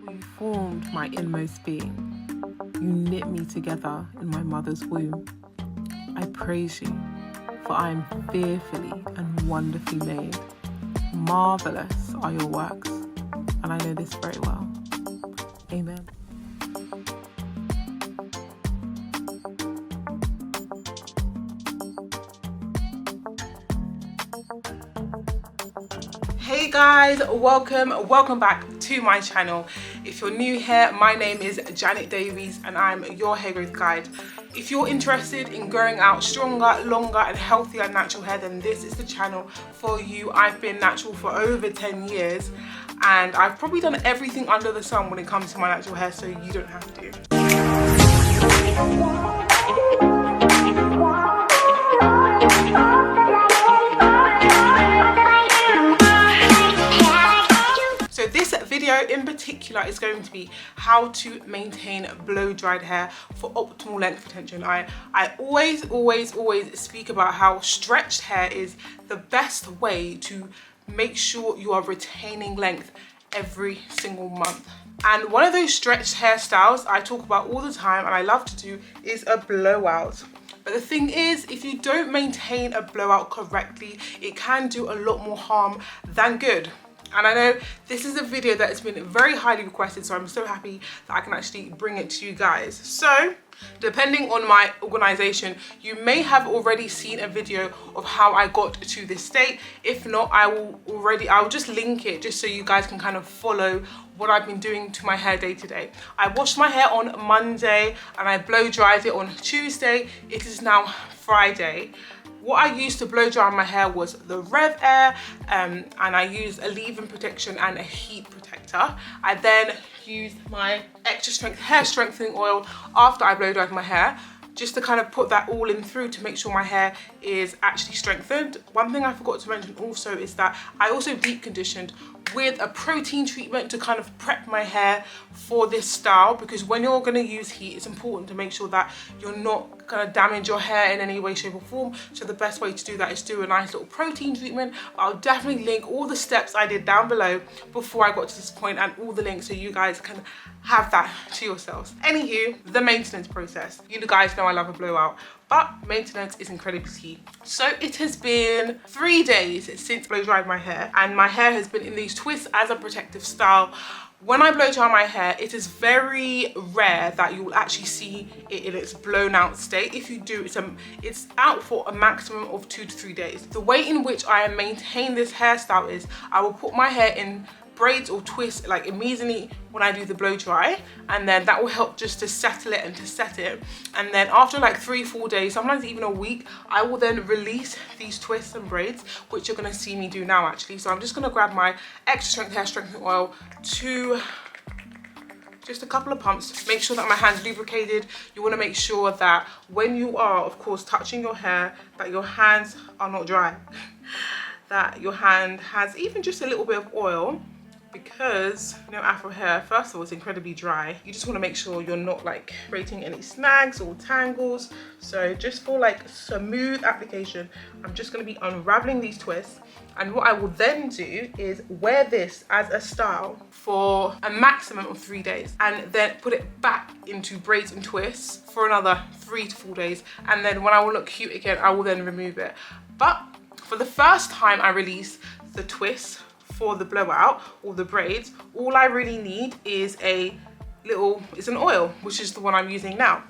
For you formed my inmost being. You knit me together in my mother's womb. I praise you, for I am fearfully and wonderfully made. Marvelous are your works, and I know this very well. Amen. Hey guys, welcome back to my channel. If you're new here, my name is Janet Davies and I'm your hair growth guide. If you're interested in growing out stronger, longer and healthier natural hair, then this is the channel for you. I've been natural for over 10 years and I've probably done everything under the sun when it comes to my natural hair, so you don't have to. Video in particular is going to be how to maintain blow dried hair for optimal length retention. I always speak about how stretched hair is the best way to make sure you are retaining length every single month. And one of those stretched hairstyles I talk about all the time and I love to do is a blowout. But the thing is, if you don't maintain a blowout correctly, it can do a lot more harm than good. And I know this is a video that has been very highly requested, so I'm so happy that I can actually bring it to you guys. So, depending on my organization, you may have already seen a video of how I got to this state. If not, I'll just link it just so you guys can kind of follow what I've been doing to my hair day to day. I washed my hair on Monday and I blow dried it on Tuesday. It is now Friday. What I used to blow dry my hair was the RevAir, and I used a leave-in protection and a heat protector. I then used my extra strength hair strengthening oil after I blow dried my hair, just to kind of put that all in through to make sure my hair is actually strengthened. One thing I forgot to mention also is that I also deep conditioned with a protein treatment to kind of prep my hair for this style, because when you're going to use heat, it's important to make sure that you're not going to damage your hair in any way, shape or form. So the best way to do that is do a nice little protein treatment. I'll definitely link all the steps I did down below before I got to this point, and all the links so you guys can have that to yourselves. Anywho, the maintenance process. You guys know I love a blowout, but maintenance is incredibly key. So it has been 3 days since blow dried my hair, and my hair has been in these twists as a protective style. When I blow dry my hair, it is very rare that you will actually see it in its blown out state. If you do, it's out for a maximum of 2 to 3 days. The way in which I maintain this hairstyle is I will put my hair in braids or twists like immediately when I do the blow dry, and then that will help just to settle it and to set it. And then after like 3-4 days, sometimes even a week, I will then release these twists and braids, which you're gonna see me do now actually. So I'm just gonna grab my extra strength hair strengthening oil to just a couple of pumps, make sure that my hand's lubricated. You wanna make sure that when you are, of course, touching your hair, that your hands are not dry, that your hand has even just a little bit of oil, because you know Afro hair, first of all, it's incredibly dry. You just want to make sure you're not like creating any snags or tangles. So just for like smooth application, I'm just going to be unraveling these twists, and what I will then do is wear this as a style for a maximum of 3 days, and then put it back into braids and twists for another 3 to 4 days, and then when I will look cute again, I will then remove it. But for the first time I release the twists for the blowout or the braids, all I really need is an oil, which is the one I'm using now.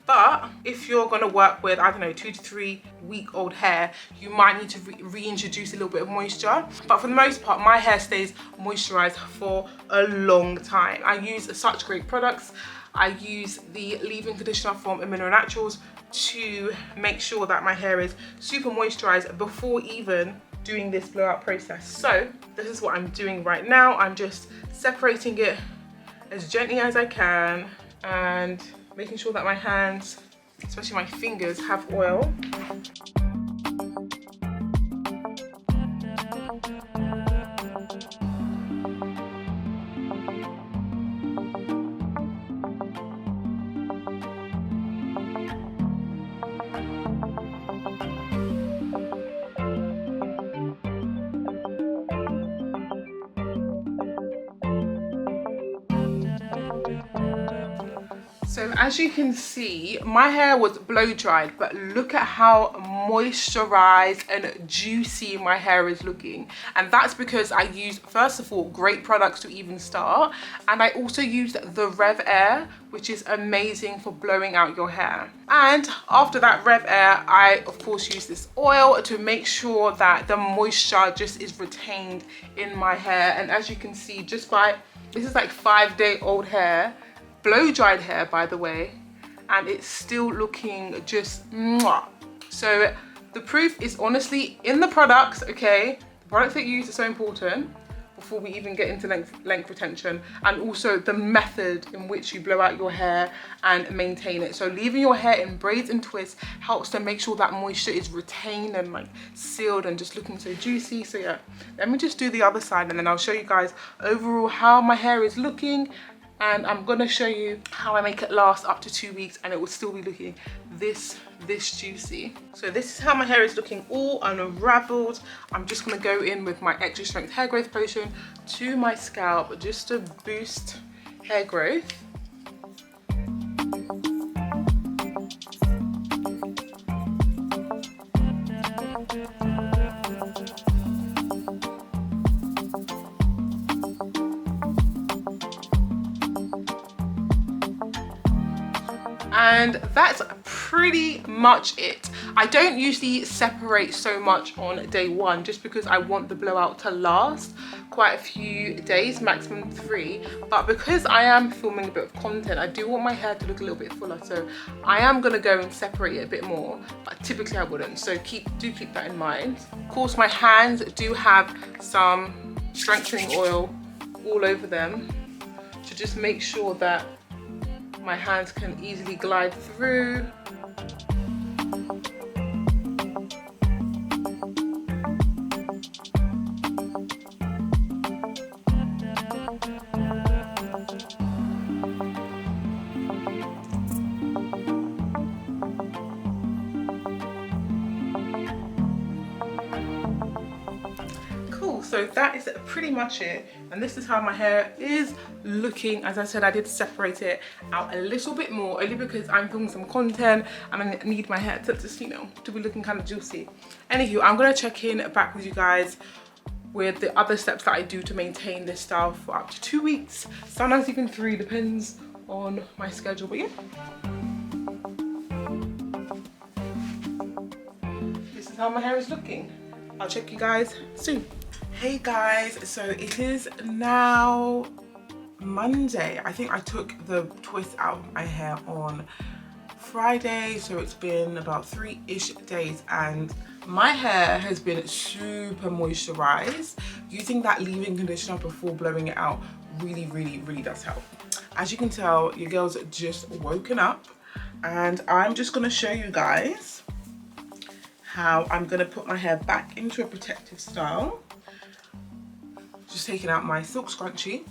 But if you're gonna work with, I don't know, 2 to 3 week old hair, you might need to reintroduce a little bit of moisture. But for the most part, my hair stays moisturized for a long time. I use such great products. I use the leave-in conditioner from Mineral Naturals to make sure that my hair is super moisturized before even doing this blowout process. So this is what I'm doing right now. I'm just separating it as gently as I can and making sure that my hands, especially my fingers, have oil. So as you can see, my hair was blow dried, but look at how moisturized and juicy my hair is looking. And that's because I used, first of all, great products to even start. And I also used the RevAir, which is amazing for blowing out your hair. And after that RevAir, I of course use this oil to make sure that the moisture just is retained in my hair. And as you can see, just by, this is like 5-day-old hair, blow dried hair by the way, and it's still looking just mwah. So the proof is honestly in the products, okay? The products that you use are so important before we even get into length retention, and also the method in which you blow out your hair and maintain it. So leaving your hair in braids and twists helps to make sure that moisture is retained and like sealed and just looking so juicy. So yeah, let me just do the other side and then I'll show you guys overall how my hair is looking. And I'm gonna show you how I make it last up to 2 weeks and it will still be looking this juicy. So this is how my hair is looking all unraveled. I'm just gonna go in with my extra strength hair growth potion to my scalp just to boost hair growth. And that's pretty much it. I don't usually separate so much on day 1 just because I want the blowout to last quite a few days, maximum 3. But because I am filming a bit of content, I do want my hair to look a little bit fuller. So I am gonna go and separate it a bit more, but typically I wouldn't. So do keep that in mind. Of course, my hands do have some strengthening oil all over them to just make sure that my hands can easily glide through. Cool, so that is pretty much it. And this is how my hair is looking. As I said, I did separate it out a little bit more only because I'm filming some content and I need my hair to just, you know, to be looking kind of juicy. Anywho, I'm gonna check in back with you guys with the other steps that I do to maintain this style for up to 2 weeks, sometimes even 3, depends on my schedule. But yeah, this is how my hair is looking. I'll check you guys soon. Hey guys, so it is now Monday. I think I took the twist out of my hair on Friday, so it's been about 3-ish days and my hair has been super moisturized. Using that leave-in conditioner before blowing it out really does help. As you can tell, your girl's just woken up and I'm just gonna show you guys how I'm gonna put my hair back into a protective style. Just taking out my silk scrunchie.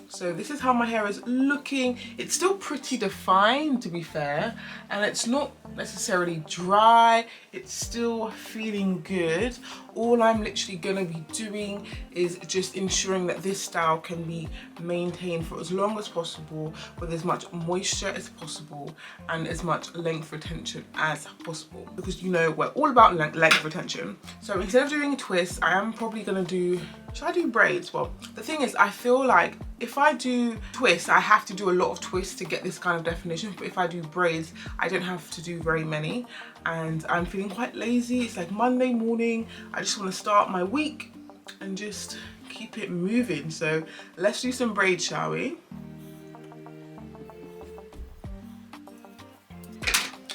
So this is how my hair is looking. It's still pretty defined, to be fair, and it's not necessarily dry. It's still feeling good. All I'm literally gonna be doing is just ensuring that this style can be maintained for as long as possible with as much moisture as possible and as much length retention as possible, because you know we're all about length retention. So instead of doing a twist, I am probably gonna do, should I do braids? Well, the thing is, I feel like if I do twists, I have to do a lot of twists to get this kind of definition, but if I do braids, I don't have to do very many. And I'm feeling quite lazy. It's like Monday morning. I just want to start my week and just keep it moving. So let's do some braids, shall we?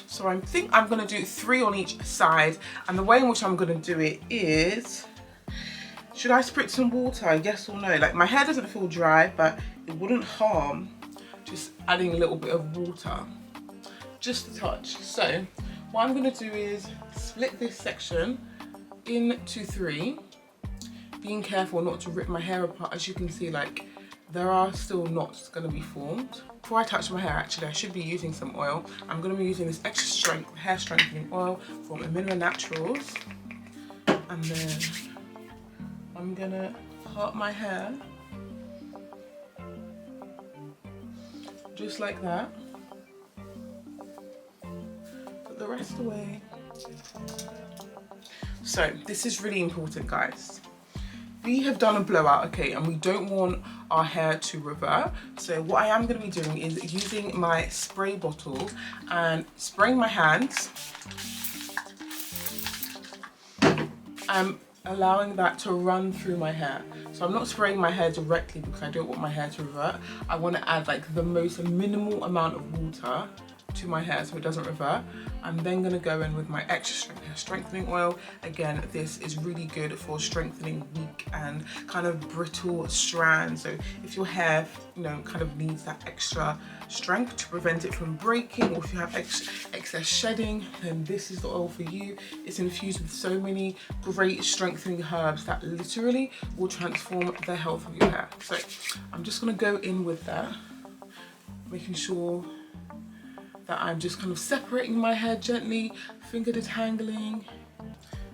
So I think I'm gonna do 3 on each side. And the way in which I'm gonna do it is, should I spritz some water, yes or no? Like, my hair doesn't feel dry, but it wouldn't harm just adding a little bit of water, just a touch. So what I'm gonna do is split this section into 3, being careful not to rip my hair apart. As you can see, like, there are still knots gonna be formed. Before I touch my hair, actually, I should be using some oil. I'm gonna be using this extra strength hair strengthening oil from Mineral Naturals, and then I'm gonna part my hair just like that. rest away. So this is really important, guys. We have done a blowout, okay, and we don't want our hair to revert. So what I am going to be doing is using my spray bottle and spraying my hands. I'm allowing that to run through my hair. So I'm not spraying my hair directly because I don't want my hair to revert. I want to add like the most minimal amount of water to my hair so it doesn't revert. I'm then going to go in with my extra strength hair strengthening oil. Again, this is really good for strengthening weak and kind of brittle strands. So if your hair, you know, kind of needs that extra strength to prevent it from breaking, or if you have excess shedding, then this is the oil for you. It's infused with so many great strengthening herbs that literally will transform the health of your hair. So I'm just going to go in with that, making sure that I'm just kind of separating my hair gently, finger detangling.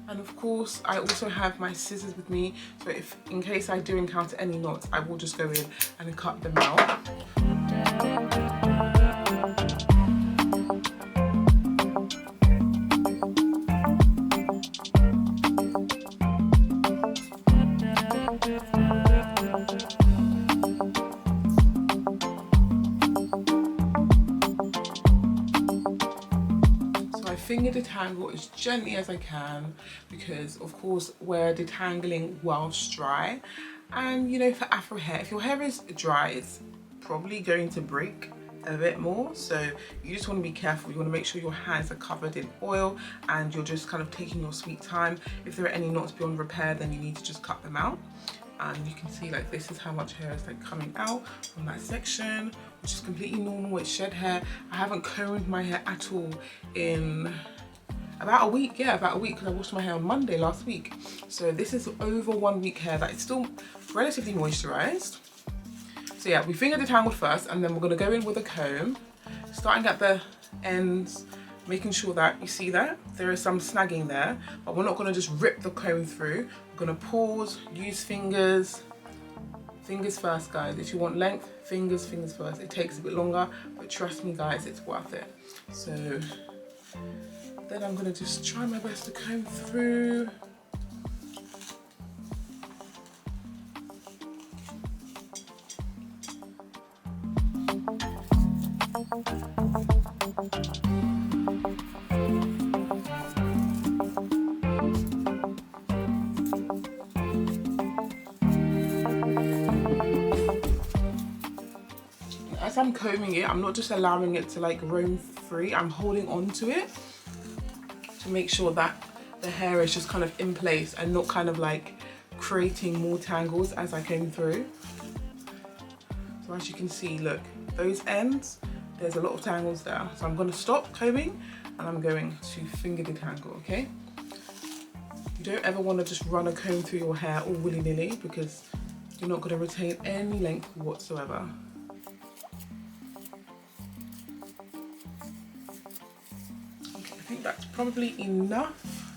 And of course, I also have my scissors with me, so if in case I do encounter any knots, I will just go in and cut them out. Finger detangle as gently as I can, because of course we're detangling whilst dry. And you know, for afro hair, if your hair is dry, it's probably going to break a bit more, so you just want to be careful. You want to make sure your hands are covered in oil and you're just kind of taking your sweet time. If there are any knots beyond repair, then you need to just cut them out. And you can see like this is how much hair is like coming out from that section, which is completely normal. It's shed hair. I haven't combed my hair at all in about a week. Yeah, about a week, because I washed my hair on Monday last week. So this is over 1 week hair that is still relatively moisturized. So yeah, we finger detangled first, and then we're going to go in with a comb, starting at the ends, making sure that you see that there is some snagging there, but we're not going to just rip the comb through. We're going to pause, use fingers first, guys. If you want length, fingers first. It takes a bit longer, but trust me guys, it's worth it. So then I'm going to just try my best to comb through. As I'm combing it, I'm not just allowing it to like roam free, I'm holding on to it to make sure that the hair is just kind of in place and not kind of like creating more tangles as I comb through. So as you can see, look, those ends, there's a lot of tangles there. So I'm going to stop combing and I'm going to finger detangle, okay? You don't ever want to just run a comb through your hair all willy-nilly, because you're not going to retain any length whatsoever. Okay, I think that's probably enough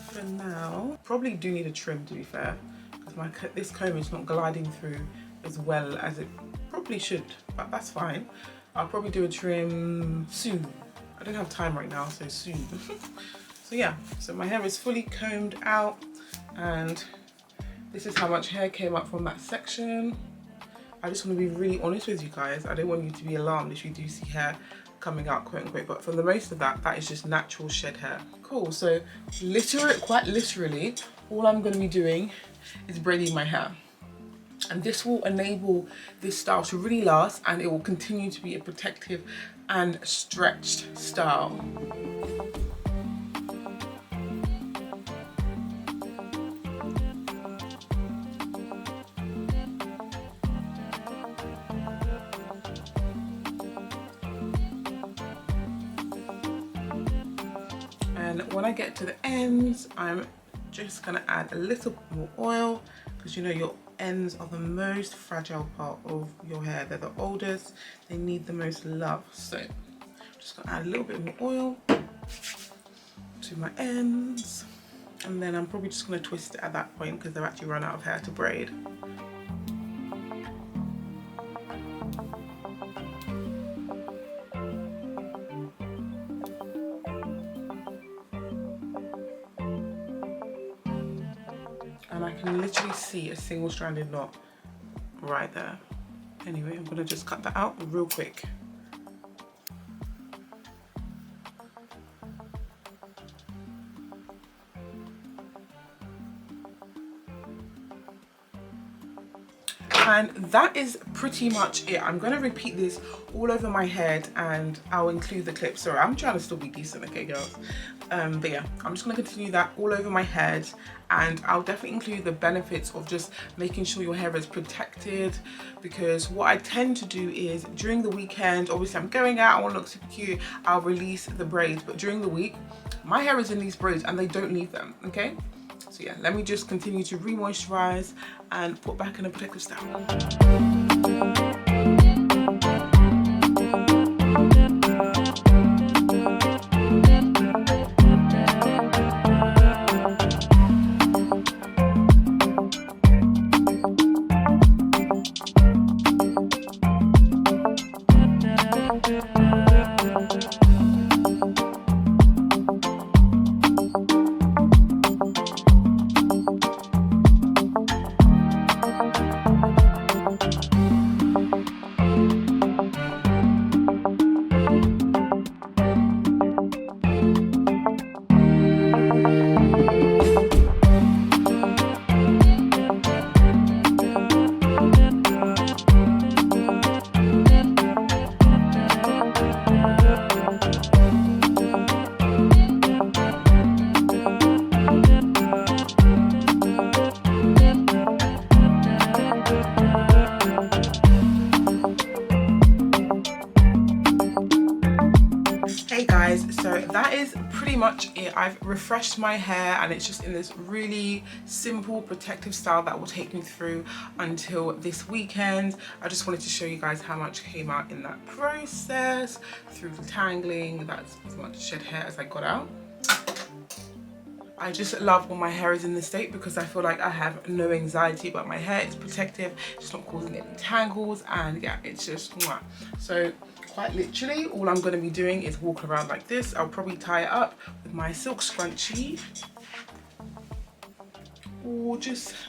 for now. Probably do need a trim, to be fair, because this comb is not gliding through as well as it probably should, but that's fine. I'll probably do a trim soon. I don't have time right now, so soon. So yeah, so my hair is fully combed out, and this is how much hair came up from that section. I just want to be really honest with you guys. I don't want you to be alarmed if you do see hair coming out, quote unquote, but for the most of that is just natural shed hair. Cool, so quite literally, all I'm going to be doing is braiding my hair. And this will enable this style to really last, and it will continue to be a protective and stretched style. And when I get to the ends, I'm just gonna add a little more oil, because you know your ends are the most fragile part of your hair. They're the oldest, they need the most love. So I'm just gonna add a little bit more oil to my ends, and then I'm probably just gonna twist it at that point because they've actually run out of hair to braid. can literally see a single stranded knot right there. Anyway, I'm gonna just cut that out real quick. And that is pretty much it. I'm gonna repeat this all over my head and I'll include the clip. Sorry, I'm trying to still be decent, okay girls? But yeah, I'm just gonna continue that all over my head, and I'll definitely include the benefits of just making sure your hair is protected, because what I tend to do is during the weekend, obviously I'm going out, I wanna look super cute, I'll release the braids, but during the week, my hair is in these braids and they don't leave them, okay? So yeah, let me just continue to re-moisturize and put back in a protective style. So that is pretty much it. I've refreshed my hair and it's just in this really simple protective style that will take me through until this weekend. I just wanted to show you guys how much came out in that process through detangling. That's as much shed hair as I got out. I just love when my hair is in this state because I feel like I have no anxiety about my hair. It's protective, it's not causing any tangles, and yeah, it's just mwah. So quite literally all I'm going to be doing is walk around like this. I'll probably tie it up with my silk scrunchie, or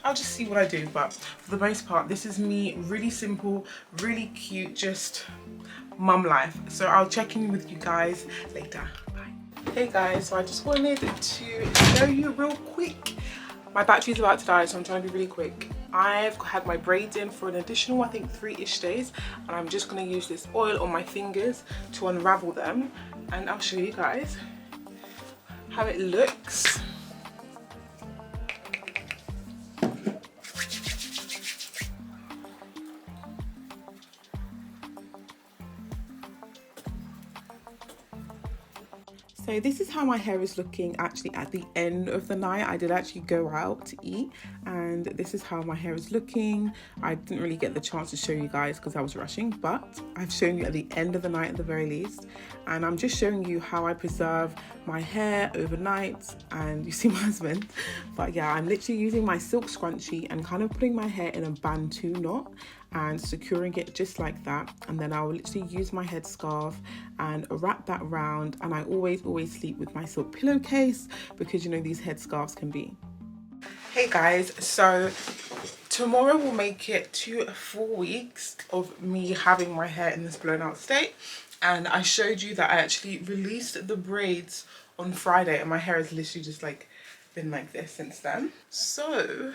I'll just see what I do. But for the most part, this is me, really simple, really cute, just mum life. So I'll check in with you guys later. Hey guys, so I just wanted to show you real quick. My battery's about to die, so I'm trying to be really quick. I've had my braids in for an additional, I think, 3-ish days, and I'm just going to use this oil on my fingers to unravel them, and I'll show you guys how it looks. So this is how my hair is looking actually at the end of the night. I did actually go out to eat, and this is how my hair is looking. I didn't really get the chance to show you guys because I was rushing, but I've shown you at the end of the night at the very least. And I'm just showing you how I preserve my hair overnight, and you see my husband. But yeah, I'm literally using my silk scrunchie and kind of putting my hair in a bantu knot and securing it just like that, and then I'll literally use my headscarf and wrap that round. And I always sleep with my silk pillowcase because you know these headscarves can be. Hey guys, so tomorrow will make it 2 full weeks of me having my hair in this blown out state, and I showed you that I actually released the braids on Friday, and my hair has literally just like been like this since then. So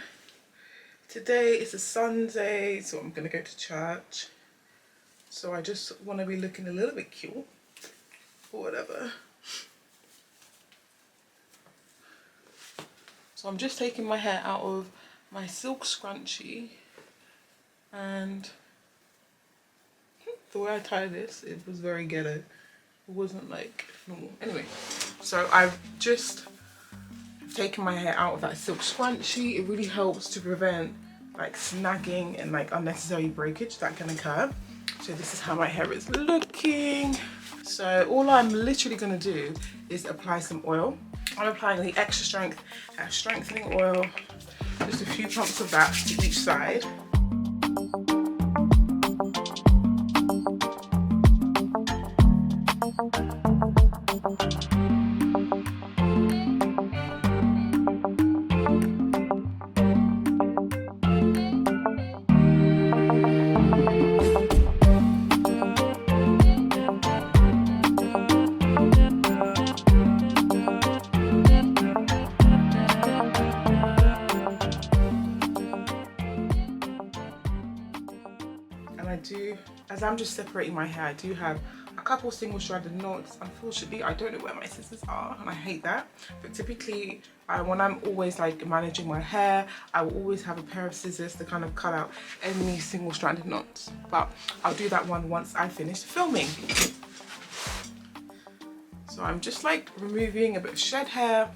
today is a Sunday, so I'm gonna go to church. So I just want to be looking a little bit cute or whatever. So I'm just taking my hair out of my silk scrunchie, and the way I tied this, it was very ghetto. It wasn't like normal. Anyway, so I've just taken my hair out of that silk scrunchie. It really helps to prevent like snagging and like unnecessary breakage that can occur. So this is how my hair is looking. So all I'm literally gonna do is apply some oil. I'm applying the extra strength strengthening oil, just a few pumps of that to each side. do, as I'm just separating my hair, I do have a couple single stranded knots. Unfortunately, I don't know where my scissors are and I hate that. But typically, when I'm always like managing my hair, I will always have a pair of scissors to kind of cut out any single stranded knots. But I'll do that one once I finish filming. So I'm just like removing a bit of shed hair.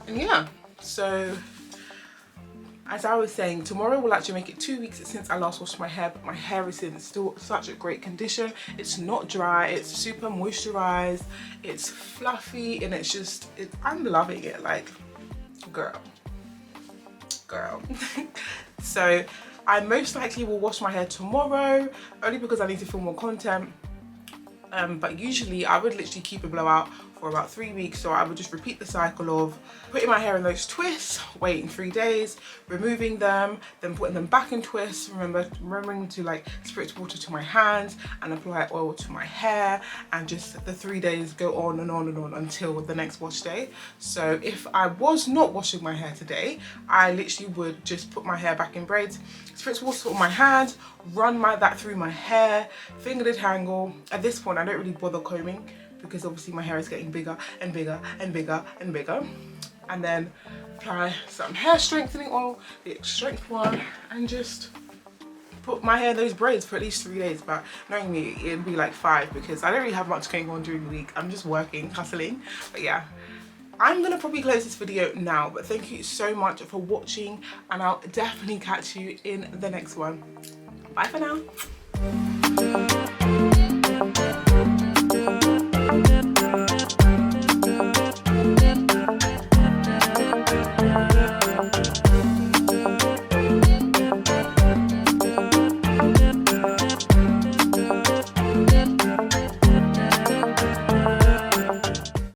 And yeah, so as I was saying, tomorrow will actually make it 2 weeks since I last washed my hair, but my hair is in still such a great condition. It's not dry, it's super moisturized, it's fluffy, and it's just, I'm loving it, like, girl. So I most likely will wash my hair tomorrow, only because I need to film more content. But usually I would literally keep a blowout for about 3 weeks, so I would just repeat the cycle of putting my hair in those twists, waiting 3 days, removing them, then putting them back in twists, remembering to like spritz water to my hands and apply oil to my hair, and just the 3 days go on and on and on until the next wash day. So if I was not washing my hair today, I literally would just put my hair back in braids, spritz water on my hands, run that through my hair, finger detangle. At this point I don't really bother combing because obviously my hair is getting bigger and bigger and bigger and bigger. And then apply some hair strengthening oil, the strength one, and just put my hair in those braids for at least 3 days. But knowing me, it'd be like 5 because I don't really have much going on during the week. I'm just working, hustling. But yeah, I'm gonna probably close this video now, but thank you so much for watching, and I'll definitely catch you in the next one. Bye for now.